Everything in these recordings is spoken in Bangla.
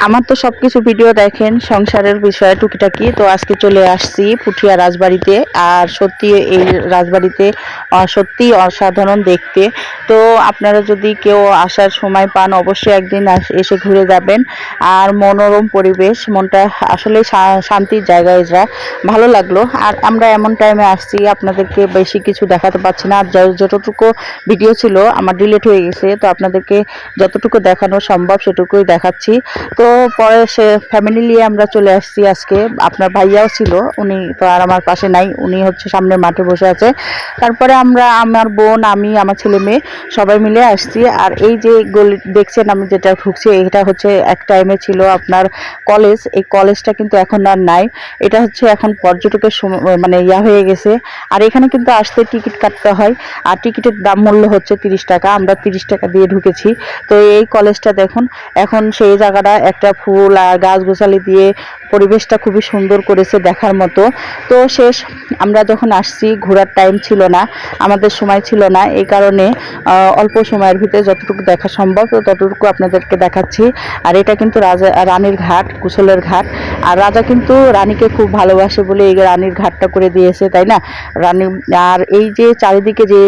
আমার তো সবকিছু ভিডিও দেখেন সংসারের বিষয়ে টুকিটাকি। তো আজকে চলে আসছি পুঠিয়া রাজবাড়িতে। আর সত্যি এই রাজবাড়িতে সত্যি অসাধারণ দেখতে। তো আপনারা যদি কেউ আসার সময় পান অবশ্যই একদিন এসে ঘুরে যাবেন। আর মনোরম পরিবেশ, মনটা আসলে শান্তির জায়গা। এটা ভালো লাগলো। আর আমরা এমন টাইমে আসছি আপনাদেরকে বেশি কিছু দেখাতে পারছি না। আর যতটুকু ভিডিও ছিল আমার ডিলিট হয়ে গেছে, তো আপনাদেরকে যতটুকু দেখানো সম্ভব সেটুকুই দেখাচ্ছি। তো পরে সে ফ্যামিলি নিয়ে আমরা চলে আসছি আজকে। আপনার ভাইয়াও ছিল, উনি তো আর আমার পাশে নাই, উনি হচ্ছে সামনের মাঠে বসে আছে। তারপরে আমরা, আমার বোন, আমি, আমার ছেলে মেয়ে সবাই মিলে আসছি। আর এই যে গলি দেখছেন আমি যেটা ঢুকছি, এটা হচ্ছে এক টাইমে ছিল আপনার কলেজ। এই কলেজটা কিন্তু এখন আর নাই। এটা হচ্ছে এখন পর্যটকের মানে হয়ে গেছে। আর এখানে কিন্তু আসতে টিকিট কাটতে হয়। আর টিকিটের দাম মূল্য হচ্ছে 30 টাকা। আমরা 30 টাকা দিয়ে ঢুকেছি। তো এই কলেজটা দেখুন, এখন সেই জায়গাটা একটা ফুল আর গাছগোছালি দিয়ে পরিবেশটা খুবই সুন্দর করেছে, দেখার মতো। তো শেষ আমরা যখন আসছি ঘোরার টাইম ছিল না, আমাদের সময় ছিল না, এই কারণে অল্প সময়ের ভিতরে যতটুকু দেখা সম্ভব ততটুকু আপনাদেরকে দেখাচ্ছি। আর এটা কিন্তু রানীর ঘাট, গোসলের ঘাট। আর রাজা কিন্তু রানীকে খুব ভালোবাসে বলে এই রানীর ঘাটটা করে দিয়েছে, তাই না? রানী, আর এই যে চারিদিকে যে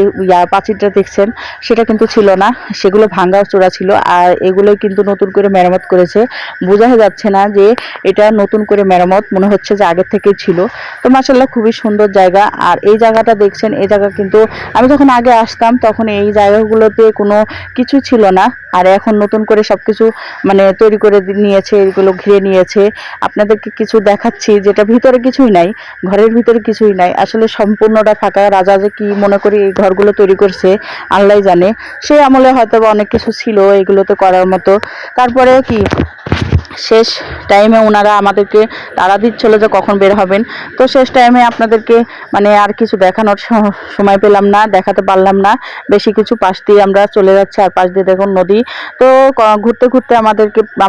প্রাচীরটা দেখছেন সেটা কিন্তু ছিল না, সেগুলো ভাঙ্গা চোরা ছিল। আর এগুলোই কিন্তু নতুন করে মেরামত করেছে। বোঝা যাচ্ছে না যে এটা নতুন করে মেরামত, মনে হচ্ছে যে আগের থেকেই ছিল। তো মাশাআল্লাহ খুবই সুন্দর জায়গা। আর এই জায়গাটা দেখছেন, এই জায়গা কিন্তু আমি যখন আগে আসতাম তখন এই জায়গাগুলোতে কোনো কিছু ছিল না। আর এখন নতুন করে সবকিছু মানে তৈরি করে নিয়েছে, এগুলো ঘিরে নিয়েছে। আপনাদেরকে কিছু দেখাচ্ছি যেটা ভিতরে কিছুই নাই, ঘরের ভিতরে কিছুই নাই, আসলে সম্পূর্ণটা ফাঁকা। রাজা যে কি মনে করি এই ঘরগুলো তৈরি করছে আল্লাহ জানে। সেই আমলে হয়তো অনেক কিছু ছিল এগুলোতে করার মতো। তারপরে কি শেষ টাইমে ওনারা আমাদেরকে তাড়া দিচ্ছিল যে কখন বের হবেন। তো শেষ টাইমে আপনাদেরকে মানে আর কিছু দেখানোর সময় পেলাম না, দেখাতে পারলাম না বেশি কিছু। পাশ দিয়ে আমরা চলে যাচ্ছি, আর পাশ দিয়ে দেখুন নদী। তো ঘুরতে ঘুরতে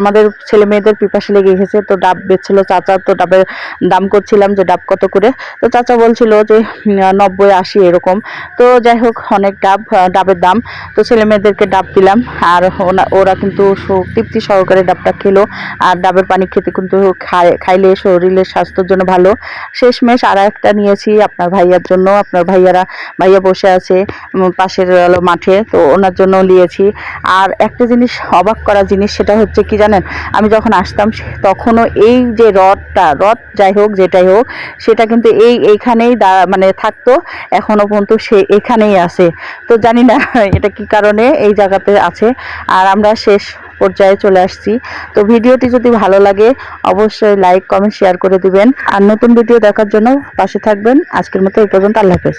আমাদের ছেলে মেয়েদের পিপাসা লেগে গেছে। তো ডাব বেচছিল চাচা, তো ডাবের দাম করছিলাম যে ডাব কত করে। তো চাচা বলছিল যে 90-80 এরকম। তো যাই হোক, অনেক ডাবের দাম। তো ছেলে মেয়েদেরকে ডাব দিলাম। আর ওরা কিন্তু তৃপ্তি সহকারে ডাবটা খেলো। আর ডাবের পানি খেতে কিন্তু খাইলে শরীরের স্বাস্থ্যের জন্য ভালো। শেষমেশ আর একটা নিয়েছি আপনার ভাইয়ার জন্য। আপনার ভাইয়া বসে আছে পাশের মাঠে, তো ওনার জন্য নিয়েছি। আর একটা জিনিস, অবাক করা জিনিস, সেটা হচ্ছে কি জানেন, আমি যখন আসতাম তখনও এই যে রথ যাই হোক যেটাই হোক, সেটা কিন্তু এইখানেই মানে থাকতো, এখনো পর্যন্ত সে এখানেই আছে। তো জানি না এটা কি কারণে এই জায়গাতে আছে। আর আমরা শেষ পর্যায়ে চলে আসছি। তো ভিডিওটি যদি ভালো লাগে অবশ্যই লাইক, কমেন্ট, শেয়ার করে দিবেন। আর নতুন ভিডিও দেখার জন্য পাশে থাকবেন। আজকের মতো এই পর্যন্ত, আল্লাহ হাফেজ।